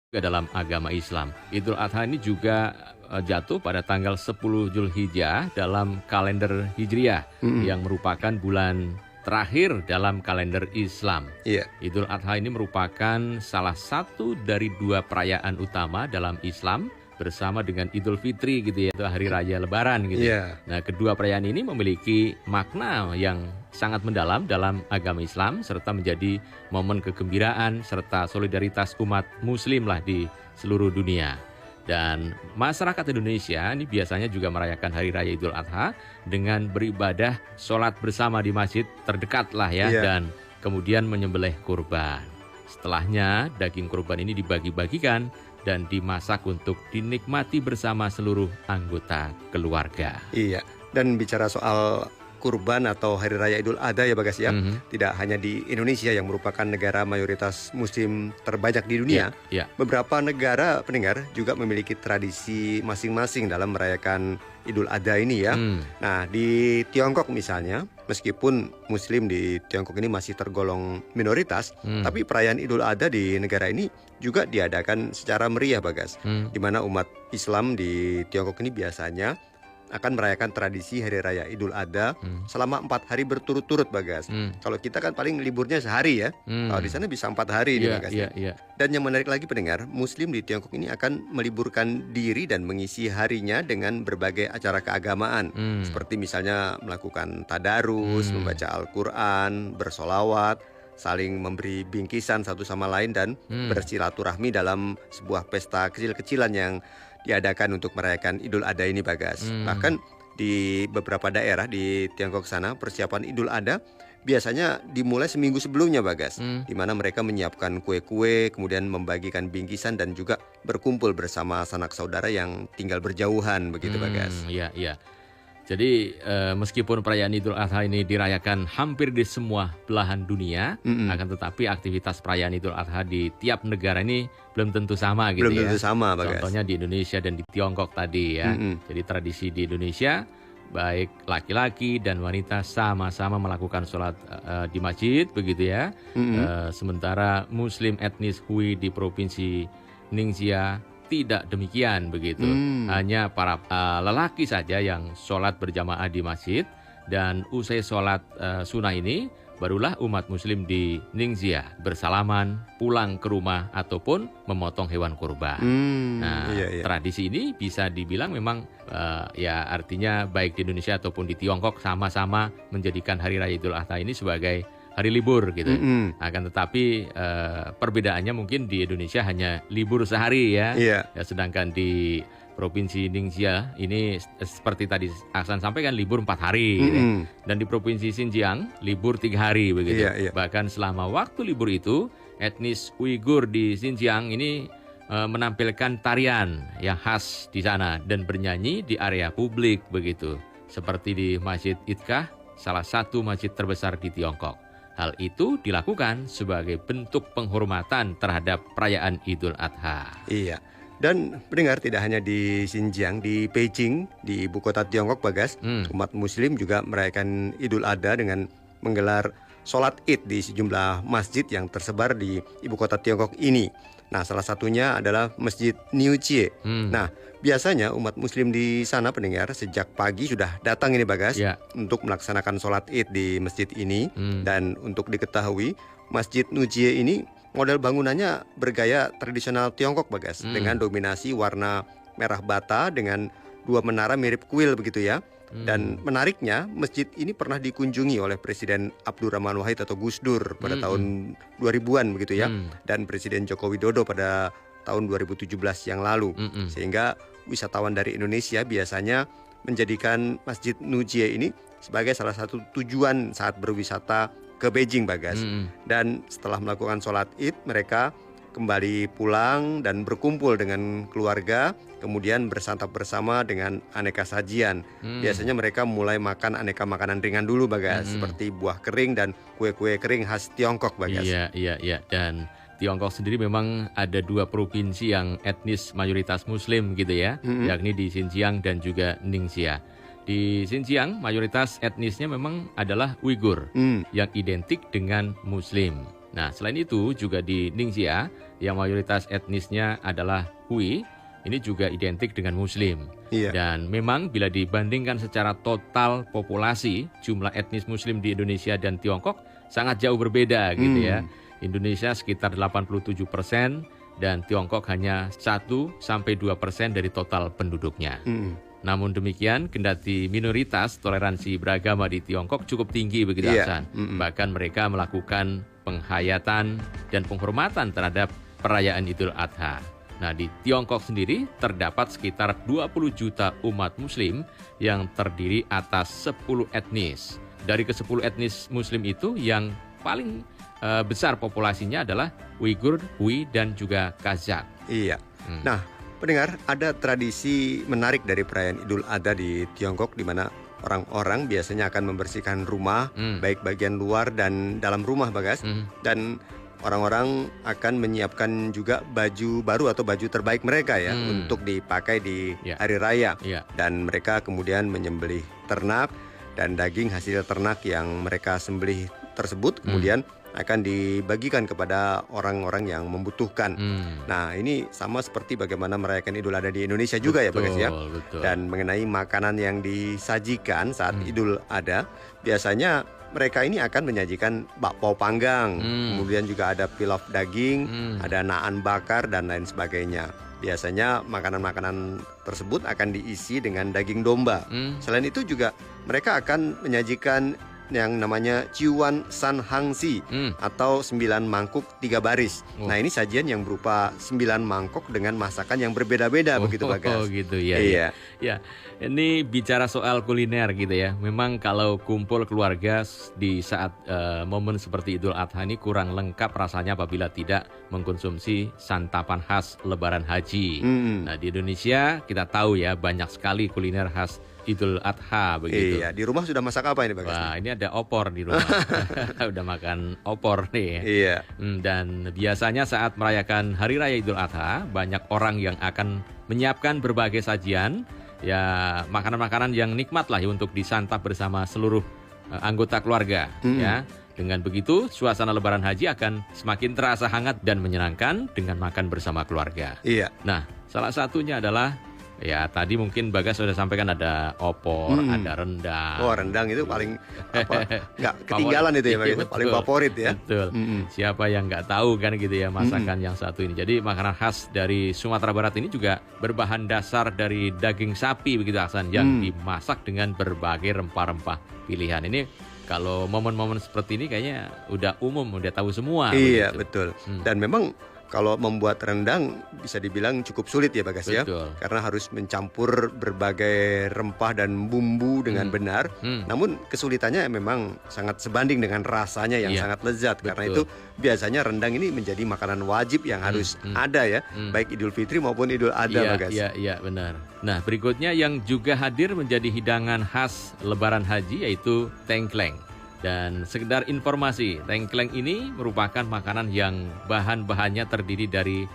Juga dalam agama Islam. Idul Adha ini juga jatuh pada tanggal 10 Zulhijjah dalam kalender Hijriah Mm-mm. yang merupakan bulan terakhir dalam kalender Islam. Iya. Idul Adha ini merupakan salah satu dari dua perayaan utama dalam Islam bersama dengan Idul Fitri gitu ya, itu hari raya Lebaran gitu. Iya. Nah, kedua perayaan ini memiliki makna yang sangat mendalam dalam agama Islam serta menjadi momen kegembiraan serta solidaritas umat muslim lah di seluruh dunia. Dan masyarakat Indonesia ini biasanya juga merayakan hari raya Idul Adha dengan beribadah sholat bersama di masjid terdekat lah ya, Iya. dan kemudian menyembelih kurban. Setelahnya daging kurban ini dibagi-bagikan dan dimasak untuk dinikmati bersama seluruh anggota keluarga. Iya. Dan bicara soal kurban atau hari raya Idul Adha ya Bagas ya, tidak hanya di Indonesia yang merupakan negara mayoritas muslim terbanyak di dunia. Iya. Beberapa negara pendengar juga memiliki tradisi masing-masing dalam merayakan Idul Adha ini ya. Nah, di Tiongkok misalnya, meskipun muslim di Tiongkok ini masih tergolong minoritas, tapi perayaan Idul Adha di negara ini juga diadakan secara meriah Bagas. Di mana umat Islam di Tiongkok ini biasanya akan merayakan tradisi hari raya Idul Adha selama 4 hari berturut-turut Bagas. Kalau kita kan paling liburnya sehari ya. Kalau di sana bisa 4 hari nih Bagas. Iya. Dan yang menarik lagi pendengar, muslim di Tiongkok ini akan meliburkan diri dan mengisi harinya dengan berbagai acara keagamaan. Seperti misalnya melakukan tadarus, membaca Al-Quran, bersolawat, saling memberi bingkisan satu sama lain dan bersilaturahmi dalam sebuah pesta kecil-kecilan yang diadakan untuk merayakan Idul Adha ini Bagas. Bahkan di beberapa daerah di Tiongkok sana persiapan Idul Adha biasanya dimulai seminggu sebelumnya Bagas, di mana mereka menyiapkan kue-kue, kemudian membagikan bingkisan dan juga berkumpul bersama sanak saudara yang tinggal berjauhan begitu Bagas. Iya. Jadi meskipun perayaan Idul Adha ini dirayakan hampir di semua belahan dunia, akan tetapi aktivitas perayaan Idul Adha di tiap negara ini belum tentu sama gitu Belum ya. tentu sama Bagas. Contohnya di Indonesia dan di Tiongkok tadi ya. Jadi tradisi di Indonesia baik laki-laki dan wanita sama-sama melakukan sholat di masjid begitu ya. Sementara Muslim etnis Hui di provinsi Ningxia tidak demikian begitu. Hanya para lelaki saja yang sholat berjamaah di masjid, dan usai sholat sunnah ini barulah umat muslim di Ningxia bersalaman, pulang ke rumah ataupun memotong hewan kurban. Iya. Tradisi ini bisa dibilang memang ya artinya baik di Indonesia ataupun di Tiongkok sama-sama menjadikan hari raya Idul Adha ini sebagai hari libur gitu. Akan tetapi perbedaannya mungkin di Indonesia hanya libur sehari ya. Iya. Sedangkan di Provinsi Ningxia ini seperti tadi Aksan sampaikan libur 4 hari gitu. Dan di Provinsi Xinjiang libur 3 hari begitu. Iya. Bahkan selama waktu libur itu etnis Uighur di Xinjiang ini menampilkan tarian yang khas di sana dan bernyanyi di area publik begitu. Seperti di Masjid Itkah, salah satu masjid terbesar di Tiongkok. Hal itu dilakukan sebagai bentuk penghormatan terhadap perayaan Idul Adha. Iya. Dan pendengar, tidak hanya di Xinjiang, di Beijing, di ibu kota Tiongkok Bagas, umat muslim juga merayakan Idul Adha dengan menggelar sholat Id di sejumlah masjid yang tersebar di ibu kota Tiongkok ini. Nah, salah satunya adalah Masjid Niucie. Nah, biasanya umat muslim di sana pendengar sejak pagi sudah datang ini Bagas untuk melaksanakan sholat Id di masjid ini. Dan untuk diketahui, Masjid Niucie ini model bangunannya bergaya tradisional Tiongkok Bagas, dengan dominasi warna merah bata dengan 2 menara mirip kuil begitu ya. Dan menariknya, masjid ini pernah dikunjungi oleh Presiden Abdurrahman Wahid atau Gus Dur pada tahun 2000-an begitu ya, dan Presiden Joko Widodo pada tahun 2017 yang lalu. Sehingga wisatawan dari Indonesia biasanya menjadikan Masjid Niucie ini sebagai salah satu tujuan saat berwisata ke Beijing Bagas. Dan setelah melakukan sholat Id, mereka kembali pulang dan berkumpul dengan keluarga, kemudian bersantap bersama dengan aneka sajian. Biasanya mereka mulai makan aneka makanan ringan dulu Bagas, seperti buah kering dan kue-kue kering khas Tiongkok Bagas. Iya. Dan Tiongkok sendiri memang ada 2 provinsi yang etnis mayoritas Muslim gitu ya, yakni di Xinjiang dan juga Ningxia. Di Xinjiang mayoritas etnisnya memang adalah Uighur yang identik dengan Muslim. Nah, selain itu juga di Ningxia yang mayoritas etnisnya adalah Hui, ini juga identik dengan Muslim. Iya. Dan memang bila dibandingkan secara total populasi, jumlah etnis Muslim di Indonesia dan Tiongkok sangat jauh berbeda gitu ya. Indonesia sekitar 87% dan Tiongkok hanya 1-2% dari total penduduknya. Namun demikian, kendati minoritas toleransi beragama di Tiongkok cukup tinggi begitu Aksan. Bahkan mereka melakukan penghayatan dan penghormatan terhadap perayaan Idul Adha. Nah, di Tiongkok sendiri terdapat sekitar 20 juta umat Muslim yang terdiri atas 10 etnis. Dari ke-10 etnis Muslim itu yang paling besar populasinya adalah Uighur, Hui, dan juga Kazakh. Iya. Nah, pendengar, ada tradisi menarik dari perayaan Idul Adha di Tiongkok di mana orang-orang biasanya akan membersihkan rumah, baik bagian luar dan dalam rumah, Bagas. Dan orang-orang akan menyiapkan juga baju baru atau baju terbaik mereka ya untuk dipakai di hari raya. Dan mereka kemudian menyembelih ternak dan daging hasil ternak yang mereka sembelih tersebut kemudian akan dibagikan kepada orang-orang yang membutuhkan. Nah, ini sama seperti bagaimana merayakan Idul Adha di Indonesia juga ya, Bagas ya. Dan mengenai makanan yang disajikan saat Idul Adha, biasanya mereka ini akan menyajikan bakpao panggang, kemudian juga ada pilaf daging, ada naan bakar dan lain sebagainya. Biasanya makanan-makanan tersebut akan diisi dengan daging domba. Selain itu juga mereka akan menyajikan yang namanya Ciuan San Hangsi atau 9 mangkuk 3 baris. Nah, ini sajian yang berupa 9 mangkok dengan masakan yang berbeda-beda begitu, Bagas. Oh gitu ya. Iya. Ya, ini bicara soal kuliner gitu ya. Memang kalau kumpul keluarga di saat momen seperti Idul Adha ini kurang lengkap rasanya apabila tidak mengkonsumsi santapan khas Lebaran Haji. Nah, di Indonesia kita tahu ya banyak sekali kuliner khas Idul Adha begitu. Iya, di rumah sudah masak apa ini, Bagas? Wah, ini ada opor di rumah. Udah makan opor nih. Iya. Dan biasanya saat merayakan Hari Raya Idul Adha, banyak orang yang akan menyiapkan berbagai sajian, ya makanan-makanan yang nikmat lah ya untuk disantap bersama seluruh anggota keluarga. Ya, dengan begitu suasana Lebaran Haji akan semakin terasa hangat dan menyenangkan dengan makan bersama keluarga. Iya. Nah, salah satunya adalah ya tadi mungkin Bagas sudah sampaikan ada opor, ada rendang. Oh, rendang itu paling nggak ketinggalan itu ya, Bagas. Paling favorit ya. Betul. Siapa yang nggak tahu kan gitu ya masakan yang satu ini. Jadi makanan khas dari Sumatera Barat ini juga berbahan dasar dari daging sapi begitu Aksan yang dimasak dengan berbagai rempah-rempah pilihan. Ini kalau momen-momen seperti ini kayaknya udah umum, udah tahu semua. Iya, begitu. betul. Dan memang kalau membuat rendang bisa dibilang cukup sulit ya, Bagas ya. Karena harus mencampur berbagai rempah dan bumbu dengan benar. Namun kesulitannya memang sangat sebanding dengan rasanya yang sangat lezat. Karena itu biasanya rendang ini menjadi makanan wajib yang harus ada ya, baik Idul Fitri maupun Idul Adha, Bagas. Iya, benar. Nah, berikutnya yang juga hadir menjadi hidangan khas Lebaran Haji yaitu tengkleng. Dan sekedar informasi, tengkleng ini merupakan makanan yang bahan-bahannya terdiri dari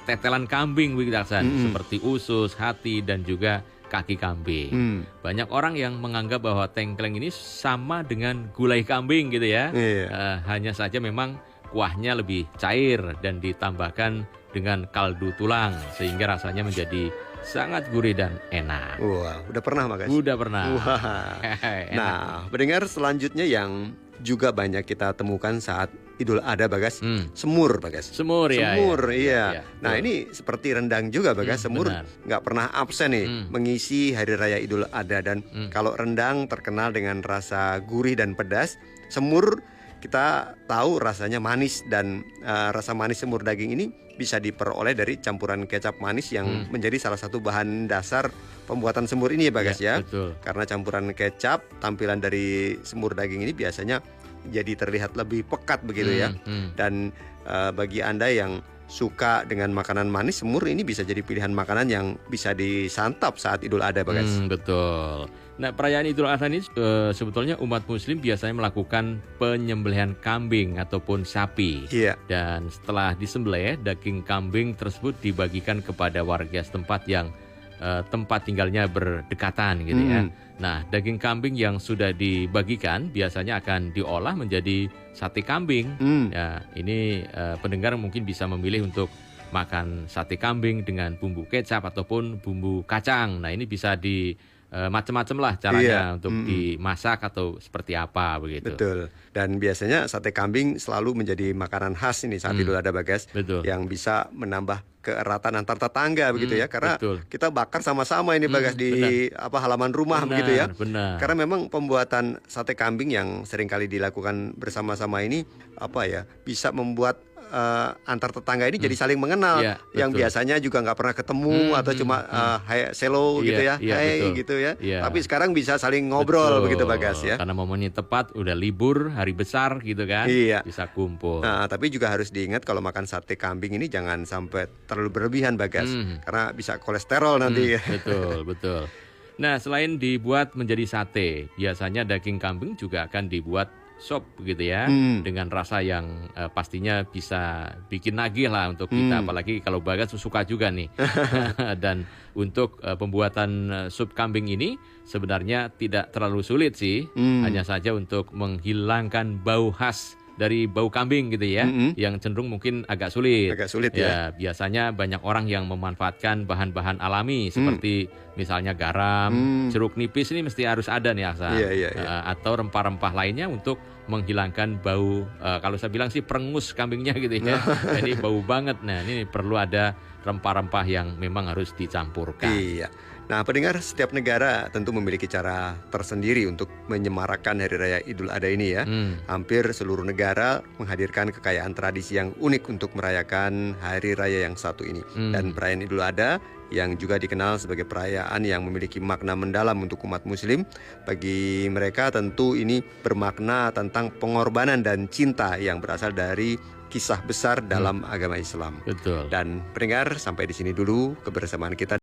tetelan kambing begitu Aksan, seperti usus, hati dan juga kaki kambing. Banyak orang yang menganggap bahwa tengkleng ini sama dengan gulai kambing gitu ya. Hanya saja memang kuahnya lebih cair dan ditambahkan dengan kaldu tulang sehingga rasanya menjadi sangat gurih dan enak. Wah, udah pernah, Bagas? Udah pernah. Wah. Nah, pendengar selanjutnya yang juga banyak kita temukan saat Idul Adha, Bagas, semur, Bagas. Semur ya. Semur, iya. Nah, ini seperti rendang juga, Bagas. Semur nggak pernah absen nih mengisi Hari Raya Idul Adha. Dan kalau rendang terkenal dengan rasa gurih dan pedas, semur kita tahu rasanya manis dan rasa manis semur daging ini bisa diperoleh dari campuran kecap manis yang menjadi salah satu bahan dasar pembuatan semur ini ya, Bagas ya. Betul. Karena campuran kecap, tampilan dari semur daging ini biasanya jadi terlihat lebih pekat begitu ya. Dan bagi Anda yang suka dengan makanan manis, semur ini bisa jadi pilihan makanan yang bisa disantap saat Idul Adha, Bagas. Betul. Nah, perayaan Idul Adha ini sebetulnya umat Muslim biasanya melakukan penyembelihan kambing ataupun sapi. Iya. Dan setelah disembelih, daging kambing tersebut dibagikan kepada warga setempat yang tempat tinggalnya berdekatan gitu ya. Nah, daging kambing yang sudah dibagikan biasanya akan diolah menjadi sate kambing. Ya, ini pendengar mungkin bisa memilih untuk makan sate kambing dengan bumbu kecap ataupun bumbu kacang. Nah, ini bisa macam-macam lah caranya untuk dimasak atau seperti apa begitu. Betul. Dan biasanya sate kambing selalu menjadi makanan khas ini saat Idul Adha, Bagas. Betul. Yang bisa menambah keeratan antar tetangga begitu ya. Karena kita bakar sama-sama ini, Bagas, di halaman rumah begitu ya. Benar. Karena memang pembuatan sate kambing yang seringkali dilakukan bersama-sama ini bisa membuat antar tetangga ini jadi saling mengenal, yang biasanya juga nggak pernah ketemu atau cuma selo gitu ya, gitu ya. Tapi sekarang bisa saling ngobrol begitu, Bagas ya. Karena momennya tepat, udah libur, hari besar gitu kan, bisa kumpul. Nah, tapi juga harus diingat kalau makan sate kambing ini jangan sampai terlalu berlebihan, Bagas, karena bisa kolesterol nanti. Betul. Nah, selain dibuat menjadi sate, biasanya daging kambing juga akan dibuat sop begitu ya, dengan rasa yang pastinya bisa bikin nagih lah untuk kita, apalagi kalau Bagas suka juga nih. Dan untuk pembuatan sup kambing ini sebenarnya tidak terlalu sulit sih, hanya saja untuk menghilangkan bau khas dari bau kambing gitu ya, yang cenderung mungkin agak sulit. Ya. Biasanya banyak orang yang memanfaatkan bahan-bahan alami seperti misalnya garam, jeruk nipis ini mesti harus ada nih Aksa. Atau rempah-rempah lainnya untuk menghilangkan bau, kalau saya bilang sih perengus kambingnya gitu ya. Jadi bau banget. Nah, ini perlu ada rempah-rempah yang memang harus dicampurkan. Iya. Nah, pendengar, setiap negara tentu memiliki cara tersendiri untuk menyemarakan Hari Raya Idul Adha ini ya. Hampir seluruh negara menghadirkan kekayaan tradisi yang unik untuk merayakan Hari Raya yang satu ini. Dan perayaan Idul Adha yang juga dikenal sebagai perayaan yang memiliki makna mendalam untuk umat Muslim. Bagi mereka tentu ini bermakna tentang pengorbanan dan cinta yang berasal dari kisah besar dalam agama Islam. Betul. Dan pendengar, sampai di sini dulu kebersamaan kita